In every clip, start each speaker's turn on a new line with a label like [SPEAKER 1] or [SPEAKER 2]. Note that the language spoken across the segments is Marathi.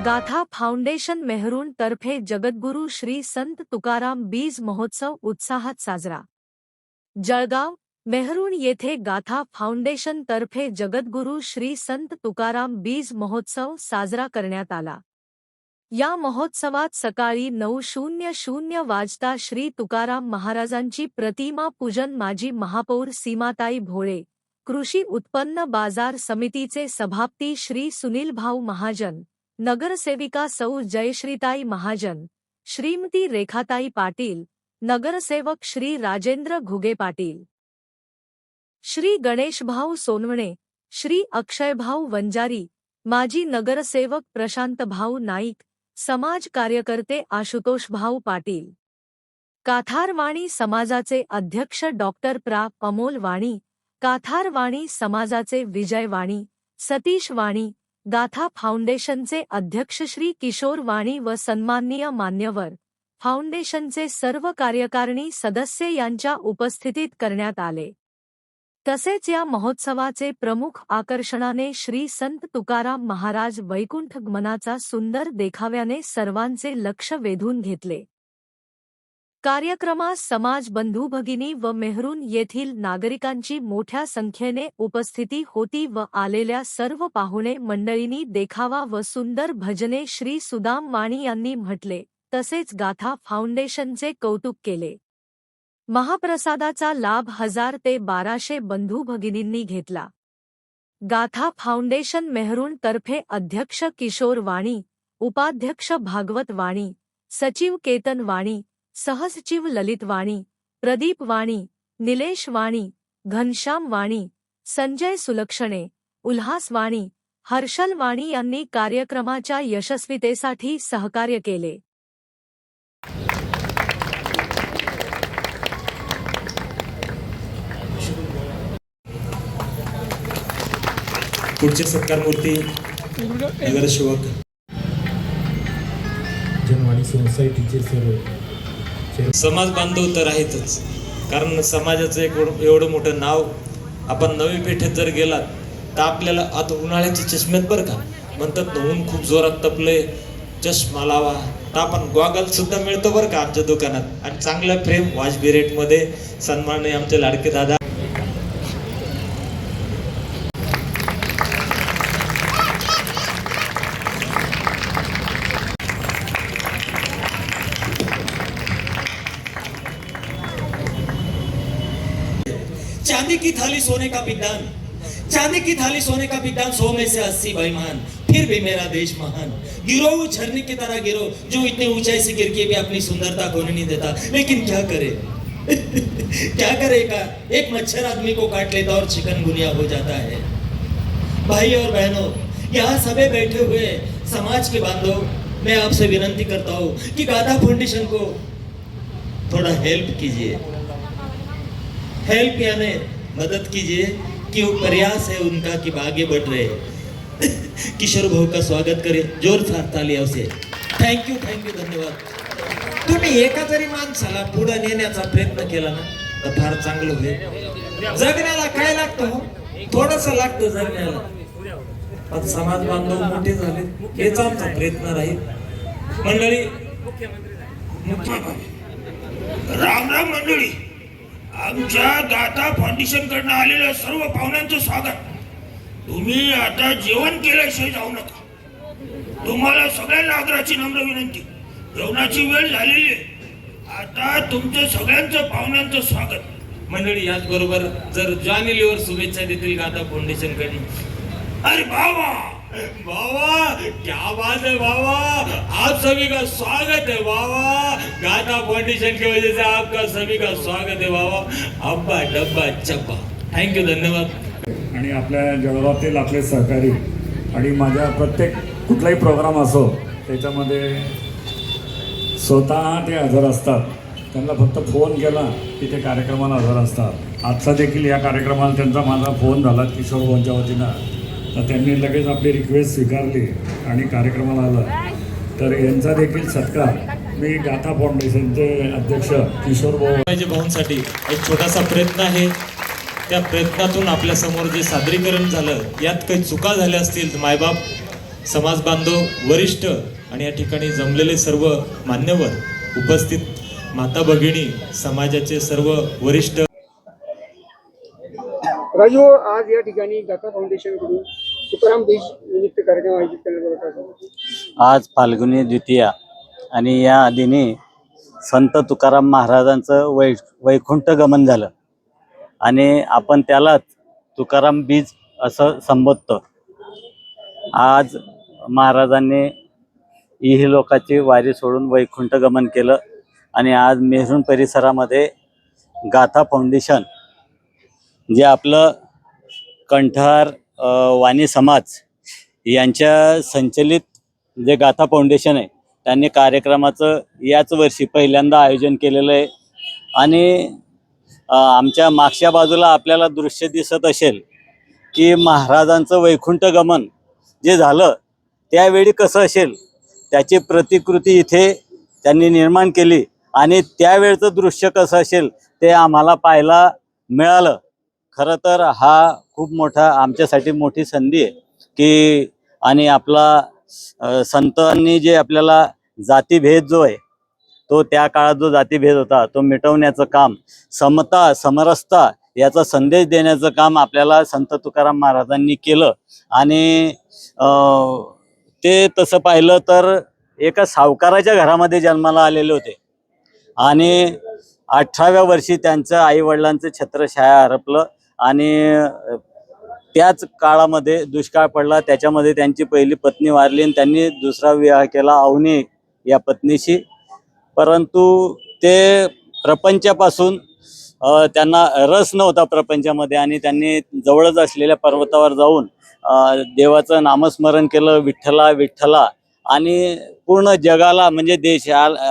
[SPEAKER 1] गाथा फाउंडेशन मेहरुण तर्फे जगद्गुरू श्री संत तुकाराम बीज महोत्सव उत्साहात साजरा। जळगाव मेहरुण येथे गाथा फाउंडेशन तर्फे जगद्गुरू श्री संत तुकाराम बीज महोत्सव साजरा करण्यात आला। या महोत्सवात सकाळी 9:00 वाजता श्री तुकाराम महाराजांची प्रतिमा पूजन माजी महापौर सीमाताई भोळे, कृषी उत्पन्न बाजार समितीचे सभापती श्री सुनीलभाऊ महाजन, नगरसेविका सौ जयश्रीताई महाजन, श्रीमती रेखाताई पाटील, नगरसेवक श्री राजेंद्र घुगे पाटील, श्री गणेशभाऊ सोनवणे, श्री अक्षयभाऊ वंजारी, माजी नगरसेवक प्रशांतभाऊ नाईक, समाज कार्यकर्ते आशुतोषभाऊ पाटील, काथारवाणी समाजाचे अध्यक्ष डॉक्टर प्रा. अमोल वाणी, काथारवाणी समाजाचे विजय वाणी, सतीश वाणी, गाथा फाउंडेशनचे अध्यक्ष श्री किशोर वाणी व सन्माननीय मान्यवर फाउंडेशनचे सर्व कार्यकारिणी सदस्य यांच्या उपस्थितीत करण्यात आले। तसेच या महोत्सवाचे प्रमुख आकर्षणाने श्री संत तुकाराम महाराज वैकुंठ गमनाचा सुंदर देखाव्याने सर्वांचे लक्ष वेधून घेतले। कार्यक्रमास समाज बंधू भगिनी व मेहरुण येथील नागरिकांची मोठ्या संख्येने उपस्थिती होती व आलेल्या सर्व पाहुणे मंडळींनी देखावा व सुंदर भजने श्री सुदाम वाणी यांनी म्हटले, तसेच गाथा फाउंडेशनचे कौतुक केले। महाप्रसादाचा लाभ 1000 ते 1200 बंधू भगिनींनी घेतला। गाथा फाउंडेशन मेहरुण तर्फे अध्यक्ष किशोर वाणी, उपाध्यक्ष भागवत वाणी, सचिव केतन वाणी, सहसचिव ललित वाणी, प्रदीप वाणी, निलेश वाणी, घनश्याम वाणी, संजय सुलक्षणे, उल्हास वाणी, हर्षल वाणी यांनी कार्यक्रमाच्या यशस्वीतेसाठी सहकार्य केले।
[SPEAKER 2] पुढचे सत्कारमूर्ती नगरसेवक
[SPEAKER 3] जनवाणी सोसायटीचे सर्व
[SPEAKER 2] समाज बांधव तर आहेतच, कारण समाजाचं एवढं मोठं नाव आपण नवी पेठेत जर गेलात तर आपल्याला आता उन्हाळ्याच्या चष्म्यात बरं का म्हणतात ना, ऊन खूप जोरात तपले, चष्मा लावा, तर आपण गॉगल सुद्धा मिळतो बरं का आमच्या दुकानात, आणि चांगला फ्रेम वाजवी रेटमध्ये सन्माननीय आमचे लाडके दादा
[SPEAKER 4] चांदी की थाली सोने का पिदान, चांदी की थाली सोने का पिदान, 100 में से 80 बेईमान, फिर भी मेरा देश महान। गिरो झरने की तरह गिरो, जो इतनी ऊंचाई से गिर के भी अपनी सुंदरता को नहीं देता, लेकिन क्या करे क्या करेगा, एक मच्छर आदमी को काट लेता और चिकनगुनिया हो जाता है। भाई और बहनों, यहाँ सभी बैठे हुए समाज के बांधव, मैं आपसे विनती करता हूँ कि गाथा फाउंडेशन को थोड़ा हेल्प कीजिए, हेल्प यानी मदद कीजिए, कि वो प्रयास है उनका कि आगे बढ़ रहे। किशोर भाऊ का स्वागत करें जोरदार तालियों से। थँक्यू, धन्यवाद। तुम्ही एका जरी माणसाला पुढे नेण्याचा प्रयत्न केला ना तर फार चांगलं होईल। जगण्याला काय लागतं, थोडंसं लागतं जगण्याला, पण समाज बांधव मोठे झाले हेच आमचा प्रयत्न राहील। मंडळी,
[SPEAKER 5] राम राम मंडळी, आमच्या गाथा फाउंडेशन कडून आलेल्या सर्व पाहुण्यांचं स्वागत। तुम्ही आता जेवण केल्याशिवाय जाऊ नका। तुम्हाला सगळ्यांना आदराची नम्र विनंती, जेवणाची वेळ झालेली आहे, आता तुमच्या सगळ्यांचं पाहुण्यांचं स्वागत।
[SPEAKER 4] मंडळी, याच बरोबर जर जॉनी लिव्हर शुभेच्छा देतील गाथा फाउंडेशन कडे।
[SPEAKER 5] अरे बाबा
[SPEAKER 4] बाबा, क्या बात है बाबा, आप सभी का स्वागत है बाबा, गाथा फाउंडेशन की वजह से आपका सभी का स्वागत है बाबा। अब्बा डब्बा चब्बा, थँक्यू, धन्यवाद।
[SPEAKER 3] आणि आपल्या जळगावातील आपले सहकारी आणि माझ्या प्रत्येक कुठलाही प्रोग्राम असो त्याच्यामध्ये स्वतः ते हजर असतात, त्यांना फक्त फोन केला की ते कार्यक्रमाला हजर असतात। आजचा देखील या कार्यक्रमाला त्यांचा माझा फोन झाला किशोर भाऊंच्या वतीनं, तर त्यांनी लगेच आपली रिक्वेस्ट स्वीकारली आणि कार्यक्रमाला आलं। तर यांचा देखील सत्कार मी गाथा फाउंडेशनचे अध्यक्ष किशोर
[SPEAKER 2] भाऊंसाठी एक छोटासा प्रयत्न आहे। त्या प्रयत्नातून आपल्यासमोर जे सादरीकरण झालं, यात काही चुका झाल्या असतील तर मायबाप समाज बांधव वरिष्ठ आणि या ठिकाणी जमलेले सर्व मान्यवर, उपस्थित माता भगिनी, समाजाचे सर्व वरिष्ठ.
[SPEAKER 6] राजू, आज या ठिकाणी गाथा फाउंडेशनकडून तुकाराम बीज निमित्त कार्यक्रम आयोजित करण्यात आला होता.
[SPEAKER 7] आज फाल्गुनी द्वितीया आणि या आधीने संत तुकाराम महाराजांचं वैकुंठ गमन झालं आणि आपण त्यालाच तुकाराम बीज असं संबोधतो. आज महाराजांनी इहलोकाची वारी सोडून वैकुंठ गमन केलं आणि आज मेहरून परिसरामध्ये गाथा फाउंडेशन, जे आपलं कंठार वाणी समाज यांच्या संचलित जे गाथा फाउंडेशन आहे, त्यांनी कार्यक्रमाचं याच वर्षी पहिल्यांदा आयोजन केलेलं आहे. आणि आमच्या मागच्या बाजूला आपल्याला दृश्य दिसत असेल की महाराजांचं वैकुंठ गमन जे झालं त्यावेळी कसं असेल त्याची प्रतिकृती इथे त्यांनी निर्माण केली आणि त्यावेळचं दृश्य कसं असेल ते आम्हाला पाहायला मिळालं. खरं तर हा खूप मोठा आमच्यासाठी मोठी संधी आहे की आणि आपला संतांनी जे आपल्याला जातीभेद जो आहे तो त्या काळात जो जातीभेद होता तो मिटवण्याचं काम, समता समरसता याचा संदेश देण्याचं काम आपल्याला संत तुकाराम महाराजांनी केलं. आणि ते तसं पाहिलं तर एका सावकाराच्या घरामध्ये जन्माला आलेले होते आणि 18व्या वर्षी त्यांचं आईवडिलांचं छत्रछाया हरपलं आणि त्याच काळामध्ये दुष्काळ पडला. त्याच्यामध्ये त्यांची पहिली पत्नी वारली आणि त्यांनी दुसरा विवाह केला अवनी या पत्नीशी. परंतु ते प्रपंचापासून त्यांना रस नव्हता प्रपंचामध्ये आणि त्यांनी जवळच असलेल्या पर्वतावर जाऊन देवाचं नामस्मरण केलं, विठ्ठला विठ्ठला. आणि पूर्ण जगाला म्हणजे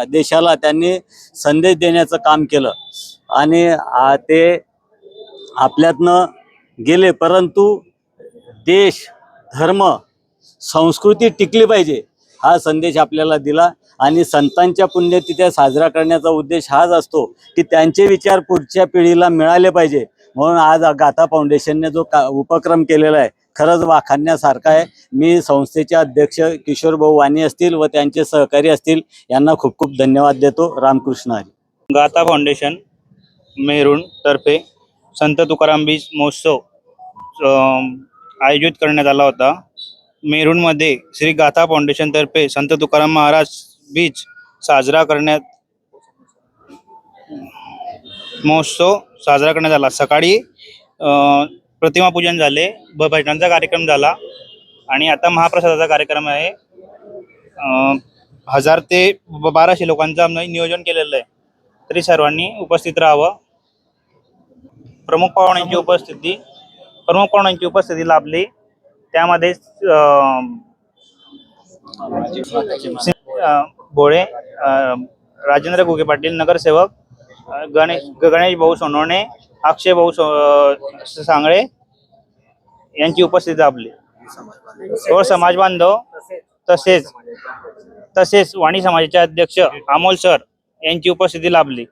[SPEAKER 7] देशाला त्यांनी संदेश देण्याचं काम केलं आणि ते आपल्यातनं गेले. परंतु देश, धर्म, संस्कृती टिकली पाहिजे हा संदेश आपल्याला दिला. आणि संतांच्या पुण्यतिथ्या साजरा करण्याचा उद्देश हाच असतो की त्यांचे विचार पुढच्या पिढीला मिळाले पाहिजे. म्हणून आज गाथा फाउंडेशनने जो उपक्रम केलेला आहे खरंच वाखाणण्यासारखा आहे. मी संस्थेचे अध्यक्ष किशोर भाऊ वाणी असतील व त्यांचे सहकारी असतील यांना खूप खूप धन्यवाद देतो. रामकृष्ण हरी.
[SPEAKER 8] गाथा फाउंडेशन मेहरून तर्फे संत तुकाराम बीज महोत्सव आयोजित करण्यात आला होता. मेहरूणमध्ये श्री गाथा फाउंडेशन तर्फे संत तुकाराम महाराज बीज साजरा करण्यात महोत्सव साजरा करण्यात आला. सकाळी प्रतिमा पूजन झाले, भजनांचा कार्यक्रम झाला आणि आता महाप्रसादाचा कार्यक्रम आहे. 1000 ते 1200 लोकांचं नियोजन केलेलं आहे, तरी सर्वांनी उपस्थित राहावं. प्रमुख पाहुण्यांची उपस्थिती लाभली. त्यामध्ये भोळे, राजेंद्र घुगे पाटील नगरसेवक, गणेश भाऊ सोनवणे, अक्षय भाऊ सांगळे यांची उपस्थिती लाभली. सर्व समाज बांधव तसेच वाणी समाजाचे अध्यक्ष अमोल सर यांची उपस्थिती लाभली.